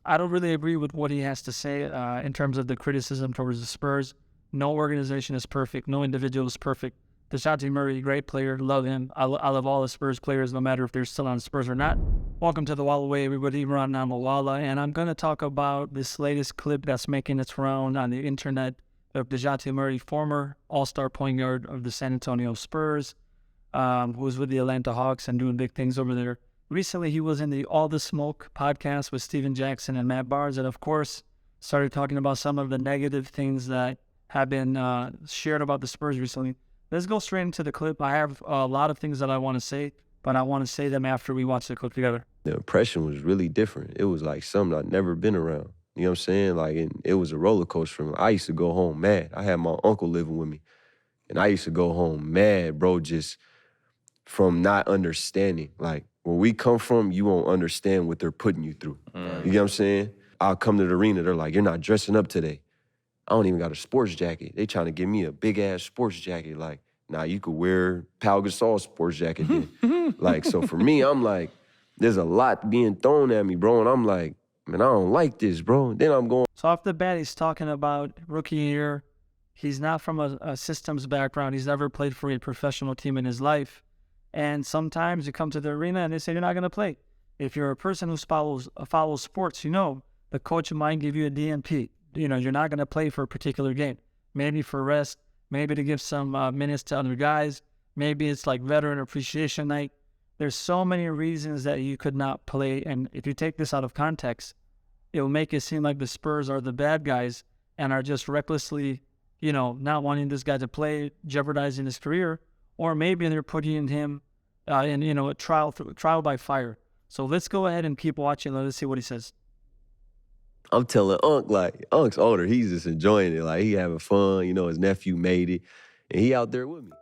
I don't really agree with what he has to say in terms of the criticism towards the Spurs. No organization is perfect. No individual is perfect. Dejounte Murray, great player. Love him. I love all the Spurs players, no matter if they're still on Spurs or not. Welcome to the Walla Way, everybody. I'm Walla, and I'm going to talk about this latest clip that's making its round on the internet of Dejounte Murray, former all-star point guard of the San Antonio Spurs, who was with the Atlanta Hawks and doing big things over there. Recently, he was in the All the Smoke podcast with Steven Jackson and Matt Barnes, and of course, started talking about some of the negative things that have been shared about the Spurs recently. Let's go straight into the clip. I have a lot of things that I want to say, but I want to say them after we watch the clip together. The impression was really different. It was like something I'd never been around. You know what I'm saying? Like, it was a roller coaster for me. I used to go home mad. I had my uncle living with me, and I used to go home mad, bro, just from not understanding. Like, where we come from, you won't understand what they're putting you through. You get what I'm saying? I'll come to the arena, they're like, you're not dressing up today. I don't even got a sports jacket. They trying to give me a big-ass sports jacket. Like, nah, you could wear Pau Gasol's sports jacket then. Like, so for me, I'm like, there's a lot being thrown at me, bro, and I'm like, man, I don't like this, bro. Then I'm going. So off the bat, he's talking about rookie year. He's not from a systems background. He's never played for a professional team in his life. And sometimes you come to the arena and they say you're not going to play. If you're a person who follows sports, you know the coach might give you a DNP. You know, you're not going to play for a particular game. Maybe for rest, maybe to give some minutes to other guys. Maybe it's like veteran appreciation night. There's so many reasons that you could not play. And if you take this out of context, it will make it seem like the Spurs are the bad guys and are just recklessly, you know, not wanting this guy to play, jeopardizing his career. Or maybe they're putting him in, you know, a trial by fire. So let's go ahead and keep watching. Let's see what he says. I'm telling Unc, like, Unc's older. He's just enjoying it. Like, he having fun. You know, his nephew made it. And he out there with me.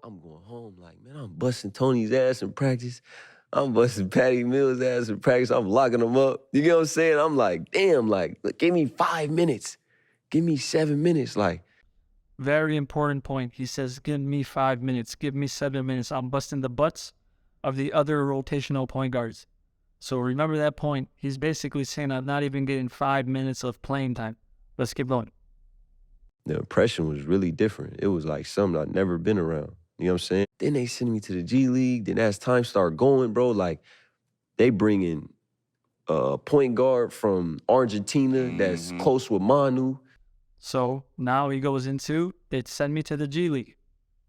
I'm going home like, man, I'm busting Tony's ass in practice. I'm busting Patty Mills' ass in practice. I'm locking him up. You get what I'm saying? I'm like, damn, like, look, give me 5 minutes. Give me 7 minutes. Like, very important point. He says, give me 5 minutes. Give me 7 minutes. I'm busting the butts of the other rotational point guards. So remember that point. He's basically saying I'm not even getting 5 minutes of playing time. Let's keep going. The impression was really different. It was like something I'd never been around. You know what I'm saying? Then they send me to the G League. Then as time started going, bro, like they bring in a point guard from Argentina that's close with Manu. So now he goes into, they send me to the G League.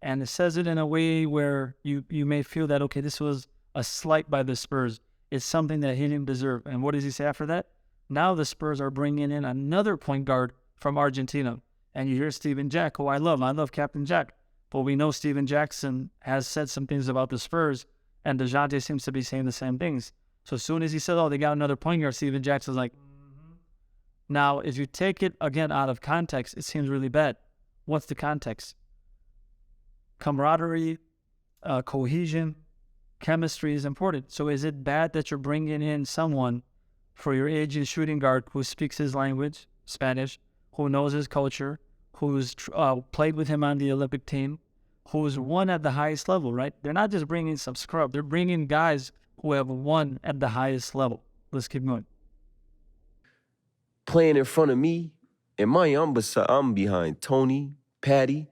And it says it in a way where you may feel that, okay, this was a slight by the Spurs. It's something that he didn't deserve. And what does he say after that? Now the Spurs are bringing in another point guard from Argentina. And you hear Steven Jack, who I love Captain Jack. But we know Steven Jackson has said some things about the Spurs, and Dejounte seems to be saying the same things. So as soon as he said, oh, they got another point guard, Steven Jackson's like, Now, if you take it, again, out of context, it seems really bad. What's the context? Camaraderie, cohesion, chemistry is important. So is it bad that you're bringing in someone for your aging shooting guard who speaks his language, Spanish, who knows his culture, who's played with him on the Olympic team, who's won at the highest level, right? They're not just bringing some scrub. They're bringing guys who have won at the highest level. Let's keep going. Playing in front of me, and I'm behind Tony, Patty,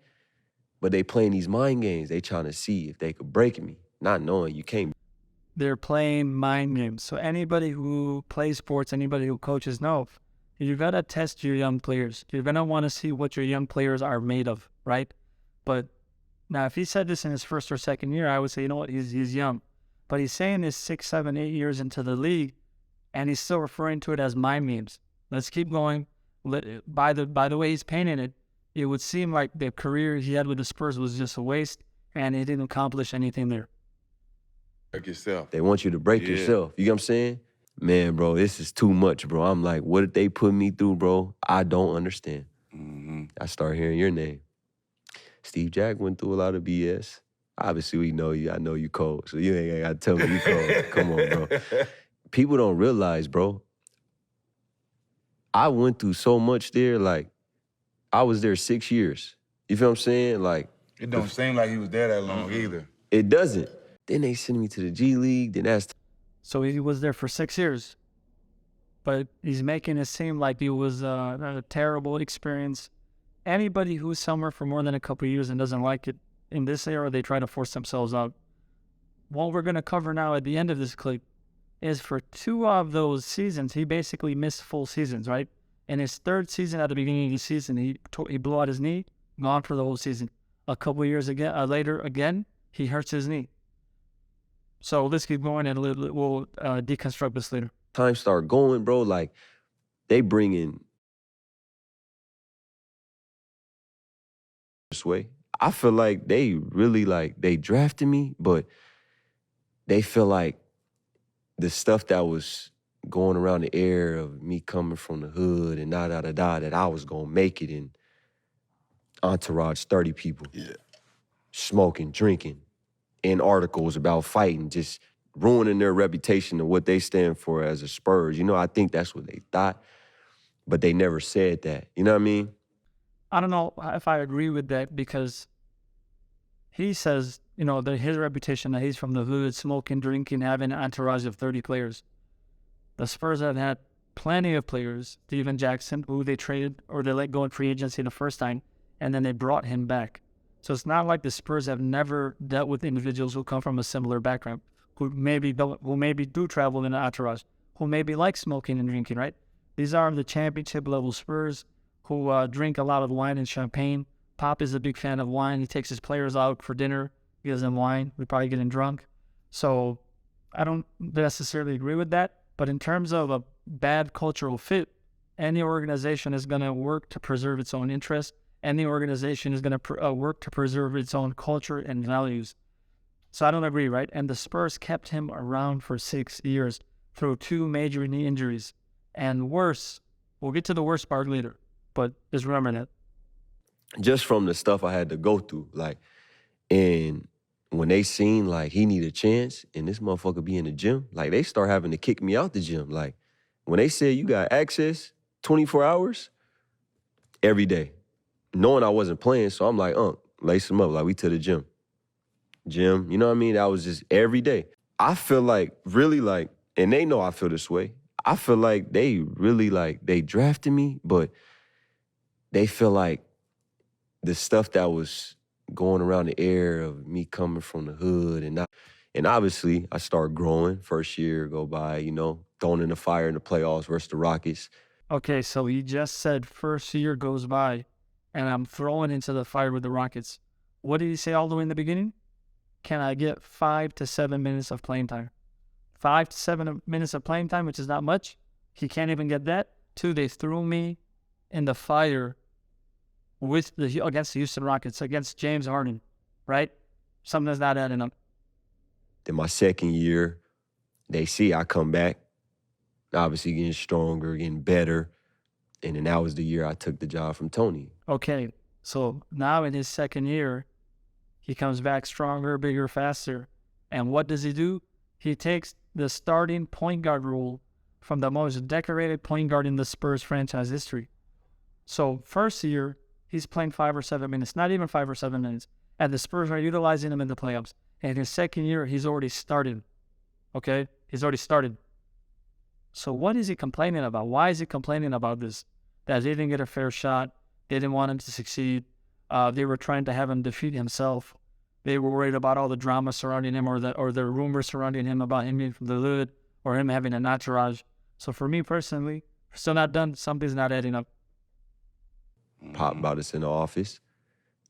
but they playing these mind games. They trying to see if they could break me, not knowing you can't. They're playing mind games. So anybody who plays sports, anybody who coaches know, you got to test your young players. You're going to want to see what your young players are made of, right? But now if he said this in his first or second year, I would say, you know what, he's young. But he's saying this 6, 7, 8 years into the league, and he's still referring to it as mind games. Let's keep going. By the way he's painting it, it would seem like the career he had with the Spurs was just a waste, and he didn't accomplish anything there. Break yourself. They want you to break yourself. You get what I'm saying? Man, bro, this is too much, bro. I'm like, what did they put me through, bro? I don't understand. I start hearing your name. Steve Jack went through a lot of BS. Obviously, we know you. I know you cold, so you ain't got to tell me you cold. Come on, bro. People don't realize, bro, I went through so much there. Like, I was there 6 years. You feel what I'm saying? Like, it don't seem like he was there that long either. It doesn't. Then they send me to the G League. Then that's... So he was there for 6 years. but he's making it seem like it was a terrible experience. Anybody who's somewhere for more than a couple of years and doesn't like it, in this era, they try to force themselves out. What we're going to cover now at the end of this clip is for 2 of those seasons, he basically missed full seasons, right? In his 3rd season, at the beginning of the season, he blew out his knee, gone for the whole season. A couple of years later, he hurts his knee. So let's keep going and we'll deconstruct this later. Time start going, bro. Like, they bring in this way. I feel like they really, like, they drafted me, but they feel like the stuff that was going around the air of me coming from the hood and that I was going to make it in entourage, 30 people. Yeah. Smoking, drinking, in articles about fighting, just ruining their reputation and what they stand for as a Spurs. You know, I think that's what they thought, but they never said that. You know what I mean? I don't know if I agree with that because he says, you know, that his reputation that he's from the hood, smoking, drinking, having an entourage of 30 players. The Spurs have had plenty of players, Steven Jackson, who they traded or they let go in free agency the first time, and then they brought him back. So it's not like the Spurs have never dealt with individuals who come from a similar background, who maybe do travel in an entourage, who maybe like smoking and drinking, right? These are the championship level Spurs who drink a lot of wine and champagne. Pop is a big fan of wine. He takes his players out for dinner. He gives them wine. We're probably getting drunk. So I don't necessarily agree with that. But in terms of a bad cultural fit, any organization is going to work to preserve its own interests. Any organization is going to work to preserve its own culture and values. So I don't agree, right? And the Spurs kept him around for 6 years through 2 major knee injuries. And worse, we'll get to the worst part later, but just remember that. Just from the stuff I had to go through, like, and when they seen, like, he need a chance and this motherfucker be in the gym, like, they start having to kick me out the gym. Like, when they said you got access 24 hours every day, knowing I wasn't playing, so I'm like, lace him up, like, we to the gym. Gym, you know what I mean? That was just every day. I feel like, really, like, and they know I feel this way, I feel like they really, like, they drafted me, but they feel like the stuff that was going around the air of me coming from the hood and obviously I started growing. First year go by, you know, thrown in the fire in the playoffs versus the Rockets. Okay, so he just said first year goes by and I'm thrown into the fire with the Rockets. What did he say all the way in the beginning? Can I get 5 to 7 minutes of playing time? 5 to 7 minutes of playing time, which is not much. He can't even get that. 2, they threw me in the fire against the Houston Rockets, against James Harden, right? Something's not adding up. Then my second year, they see I come back, obviously getting stronger, getting better. And then that was the year I took the job from Tony. Okay, so now in his second year, he comes back stronger, bigger, faster. And what does he do? He takes the starting point guard role from the most decorated point guard in the Spurs franchise history. So first year, he's playing 5 or 7 minutes, not even 5 or 7 minutes. And the Spurs are utilizing him in the playoffs. And his second year, he's already started. Okay? He's already started. So what is he complaining about? Why is he complaining about this? That they didn't get a fair shot. They didn't want him to succeed. They were trying to have him defeat himself. They were worried about all the drama surrounding him or the rumors surrounding him about him being from the hood or him having an entourage. So for me personally, still not done. Something's not adding up. Pop about us in the office.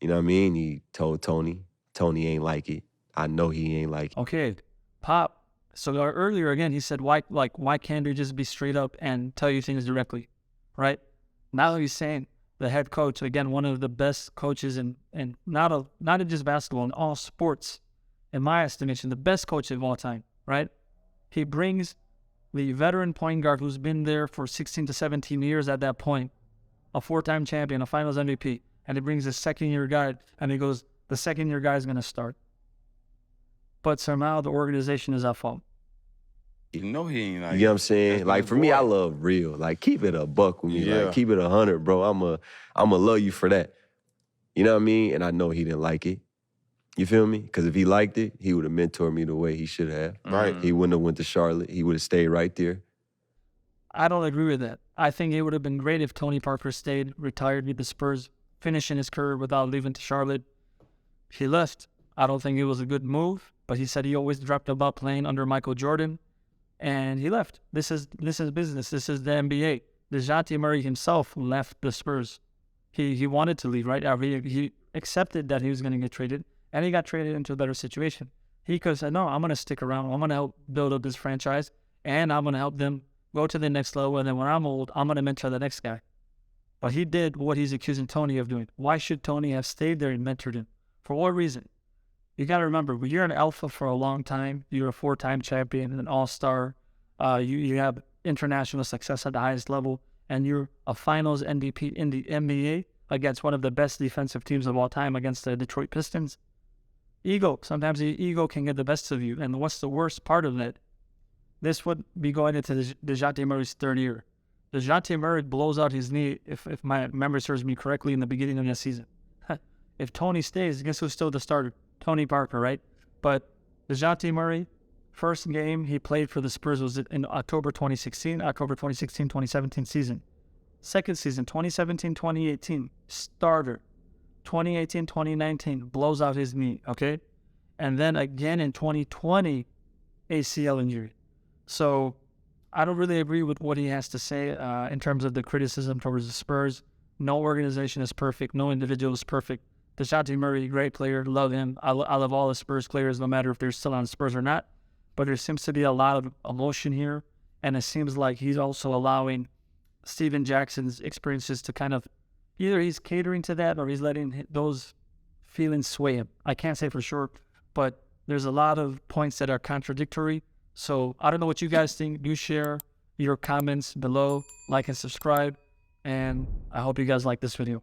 You know what I mean? He told Tony. Tony ain't like it. I know he ain't like it. Okay, Pop. So earlier again, he said, why can't they just be straight up and tell you things directly, right? Now he's saying the head coach, again, one of the best coaches in not in just basketball, in all sports, in my estimation, the best coach of all time, right? He brings the veteran point guard who's been there for 16 to 17 years at that point, a 4-time champion, a finals MVP, and he brings a second-year guy, and he goes, the second-year guy is going to start. But somehow the organization is at fault. You know he ain't like You know what I'm saying? That's Like, his for me, boy. I love real. Like, keep it a buck with me. Yeah. Like, keep it 100, bro. I'ma love you for that. You know what I mean? And I know he didn't like it. You feel me? Because if he liked it, he would have mentored me the way he should have. Right. He wouldn't have went to Charlotte. He would have stayed right there. I don't agree with that. I think it would have been great if Tony Parker stayed, retired with the Spurs, finishing his career without leaving to Charlotte. He left. I don't think it was a good move, but he said he always dreamt about playing under Michael Jordan, and he left. This is business. This is the NBA. Dejounte Murray himself left the Spurs. He wanted to leave, right? He accepted that he was going to get traded, and he got traded into a better situation. He could have said, no, I'm going to stick around. I'm going to help build up this franchise, and I'm going to help them go to the next level, and then when I'm old, I'm going to mentor the next guy. But he did what he's accusing Tony of doing. Why should Tony have stayed there and mentored him? For what reason? You got to remember, when you're an alpha for a long time, you're a 4-time champion, an all-star, you have international success at the highest level, and you're a finals MVP in the NBA against one of the best defensive teams of all time against the Detroit Pistons. Ego. Sometimes the ego can get the best of you. And what's the worst part of that? This would be going into Dejounte Murray's third year. Dejounte Murray blows out his knee, if my memory serves me correctly, in the beginning of the season. If Tony stays, guess who's still the starter? Tony Parker, right? But Dejounte Murray, first game he played for the Spurs was in October 2016-2017 season. Second season, 2017-2018, starter. 2018-2019, blows out his knee, okay? And then again in 2020, ACL injury. So I don't really agree with what he has to say in terms of the criticism towards the Spurs. No organization is perfect. No individual is perfect. Dejounte Murray, great player. Love him. I love all the Spurs players, no matter if they're still on Spurs or not. But there seems to be a lot of emotion here. And it seems like he's also allowing Steven Jackson's experiences to kind of, either he's catering to that or he's letting those feelings sway him. I can't say for sure, but there's a lot of points that are contradictory. So I don't know what you guys think. Do share your comments below, like and subscribe, and I hope you guys like this video.